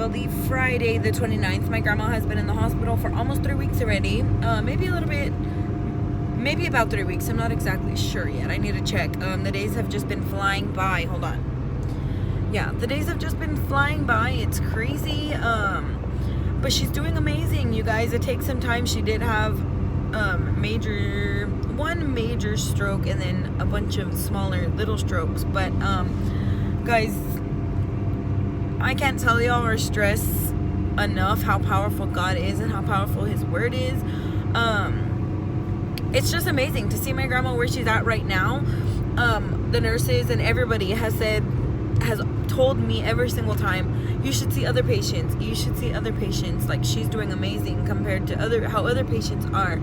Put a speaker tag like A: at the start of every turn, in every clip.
A: believe Friday the 29th. My grandma has been in the hospital for almost 3 weeks already. Maybe a little bit, maybe about 3 weeks. I'm not exactly sure yet. I need to check. The days have just been flying by. Hold on. Yeah, the days have just been flying by. It's crazy. But she's doing amazing, you guys. It takes some time. She did have one major stroke and then a bunch of smaller little strokes. But guys, I can't tell y'all or stress enough how powerful God is and how powerful His Word is. It's just amazing to see my grandma where she's at right now. The nurses and everybody has told me every single time, you should see other patients. You should see other patients. Like, she's doing amazing compared to how other patients are.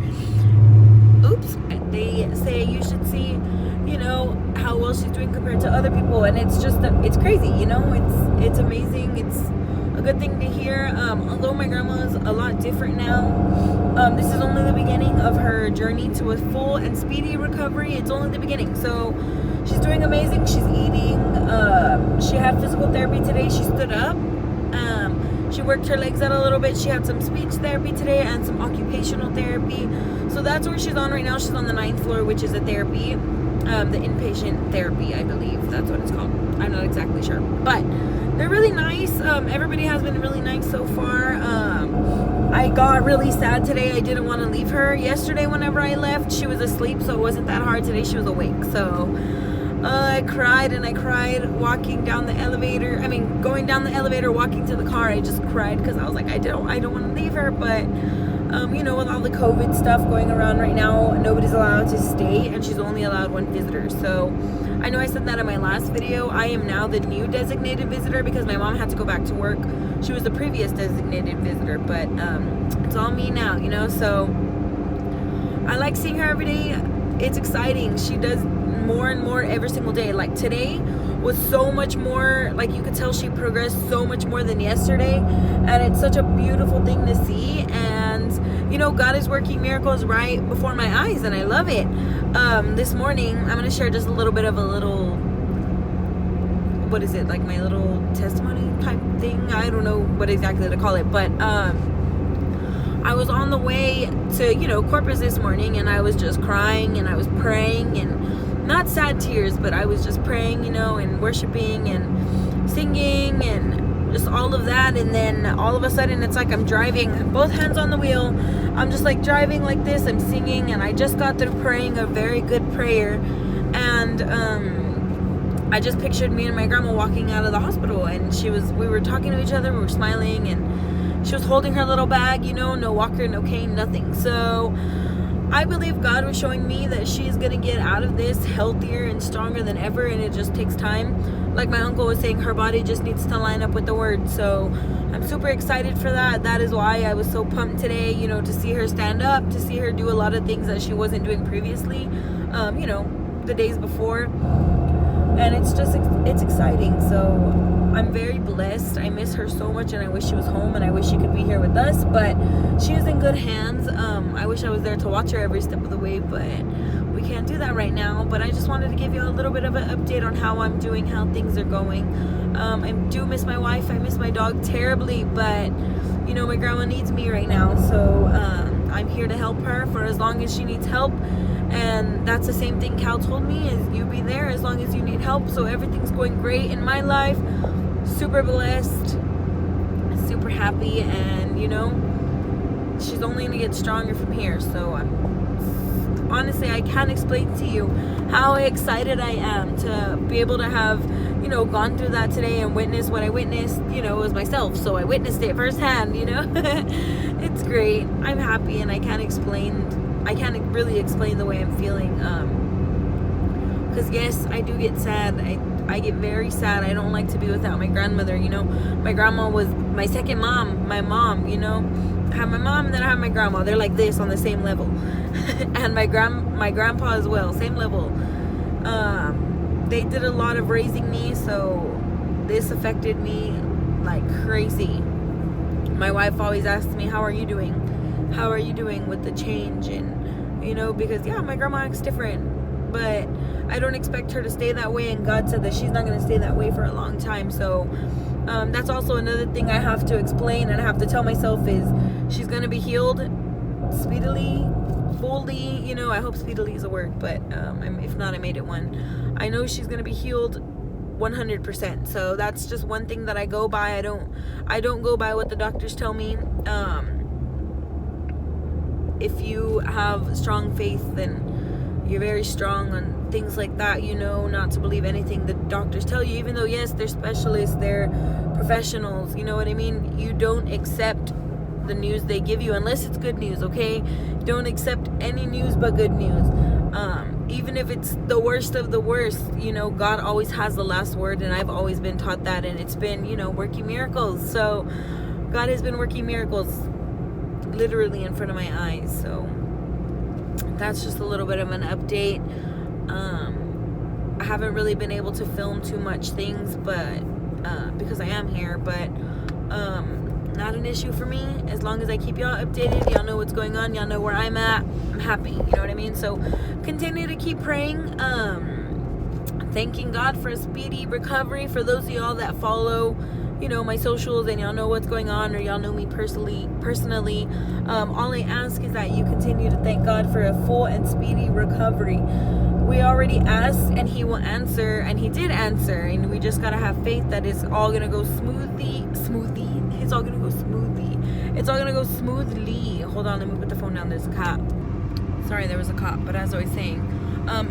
A: Oops. They say you should see, how well she's doing compared to other people, and it's just it's crazy. It's amazing. It's a good thing to hear. Although my grandma's a lot different now, this is only the beginning of her journey to a full and speedy recovery. It's only the beginning. So she's doing amazing. She's eating. She had physical therapy today. She stood up. She worked her legs out a little bit. She had some speech therapy today and some occupational therapy. So that's where she's on right now. She's on the 9th floor, which is a therapy. The inpatient therapy, I believe. That's what it's called. I'm not exactly sure. But they're really nice. Everybody has been really nice so far. I got really sad today. I didn't want to leave her. Yesterday, whenever I left, she was asleep, so it wasn't that hard. Today, she was awake. So I cried and I cried walking down the elevator. Going down the elevator, walking to the car. I just cried because I was like, I don't want to leave her. But, with all the COVID stuff going around right now, nobody's allowed to stay, and she's only allowed one visitor. So I know I said that in my last video. I am now the new designated visitor because my mom had to go back to work. She was the previous designated visitor, but it's all me now, So I like seeing her every day. It's exciting. She does more and more every single day. Like, today was so much more, like, you could tell she progressed so much more than yesterday, and it's such a beautiful thing to see. And God is working miracles right before my eyes, and I love it. This morning I'm going to share just a little bit of what is it, like my little testimony type thing. I don't know what exactly to call it, but I was on the way to Corpus this morning, and I was just crying, and I was praying, and not sad tears, but I was just praying, and worshiping and singing and just all of that. And then all of a sudden, it's like I'm driving, both hands on the wheel. I'm just like driving like this. I'm singing, and I just got through praying a very good prayer. And I just pictured me and my grandma walking out of the hospital, and we were talking to each other, we were smiling, and she was holding her little bag, no walker, no cane, nothing. So I believe God was showing me that she's going to get out of this healthier and stronger than ever, and it just takes time. Like my uncle was saying, her body just needs to line up with the Word. So I'm super excited for that. That is why I was so pumped today, to see her stand up, to see her do a lot of things that she wasn't doing previously, the days before. And it's exciting. So I'm very blessed. I miss her so much, and I wish she was home, and I wish she could be here with us, but she is in good hands. I wish I was there to watch her every step of the way, but we can't do that right now. But I just wanted to give you a little bit of an update on how I'm doing, how things are going. I do miss my wife. I miss my dog terribly, but my grandma needs me right now, so I'm here to help her for as long as she needs help. And that's the same thing Cal told me, is you be there as long as you need help. So everything's going great in my life. Super blessed, super happy, and she's only gonna get stronger from here. So honestly, I can't explain to you how excited I am to be able to have gone through that today and witness what I witnessed. It was myself, so I witnessed it firsthand. It's great. I'm happy, and I can't really explain the way I'm feeling, because yes, I do get sad. I get very sad. I don't like to be without my grandmother. My grandma was my second mom. My mom, I have my mom, and then I have my grandma. They're like this on the same level. And my grandpa as well, same level. They did a lot of raising me, so this affected me like crazy. My wife always asks me, how are you doing with the change? And because my grandma acts different, but I don't expect her to stay that way, and God said that she's not going to stay that way for a long time. So That's also another thing I have to explain and I have to tell myself is she's going to be healed speedily, fully. You know, I hope speedily is a word, but if not, I made it one. I know she's going to be healed 100%. So that's just one thing that I go by. I don't go by what the doctors tell me. If you have strong faith, then you're very strong on things like that, you know, not to believe anything the doctors tell you, even though yes, they're specialists, they're professionals, you know what I mean? You don't accept the news they give you unless it's good news, okay? Don't accept any news but good news. Even if it's the worst of the worst, you know, God always has the last word, and I've always been taught that, and it's been, you know, working miracles. So God has been working miracles literally in front of my eyes. So that's just a little bit of an update. I haven't really been able to film too much things, but because I am here, but not an issue for me. As long as I keep y'all updated, y'all know what's going on, y'all know where I'm at, I'm happy, you know what I mean? So continue to keep praying, thanking God for a speedy recovery. For those of y'all that follow, you know, my socials and y'all know what's going on, or y'all know me personally, all I ask is that you continue to thank God for a full and speedy recovery. We already asked and he will answer, and he did answer, and we just gotta have faith that it's all gonna go smoothly. It's all gonna go smoothly. It's all gonna go smoothly. Hold on, let me put the phone down. There's a cop. Sorry, there was a cop, but as I was saying,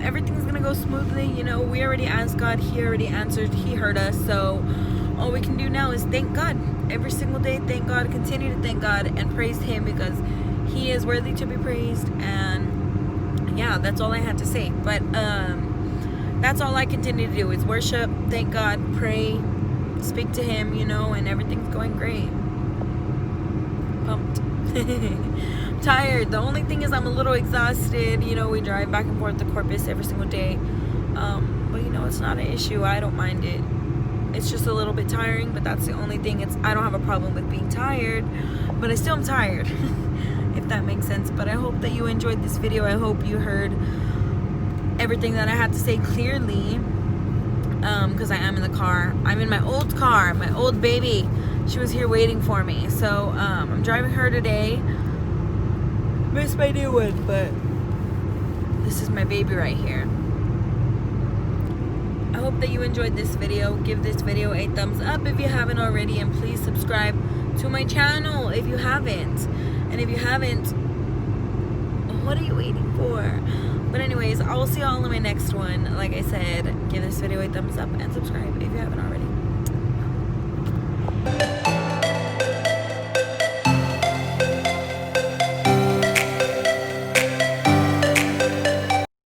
A: everything's gonna go smoothly. You know, we already asked God, he already answered, he heard us. So all we can do now is thank God every single day. Thank God, continue to thank God and praise him, because he is worthy to be praised. And yeah, that's all I had to say. But that's all I continue to do is worship, thank God, pray, speak to him, you know, and everything's going great. Pumped. I'm tired. The only thing is I'm a little exhausted. You know, we drive back and forth to Corpus every single day, but you know, it's not an issue. I don't mind it. It's just a little bit tiring, but that's the only thing. I don't have a problem with being tired, but I still am tired. If that makes sense. But I hope that you enjoyed this video. I hope you heard everything that I had to say clearly, because I am in the car. I'm in my old car, my old baby. She was here waiting for me. So I'm driving her today. Miss my new one, but this is my baby right here. I hope that you enjoyed this video. Give this video a thumbs up if you haven't already, and please subscribe to my channel if you haven't. And if you haven't, what are you waiting for? But anyways, I will see y'all in my next one. Like I said, give this video a thumbs up and subscribe if you haven't already.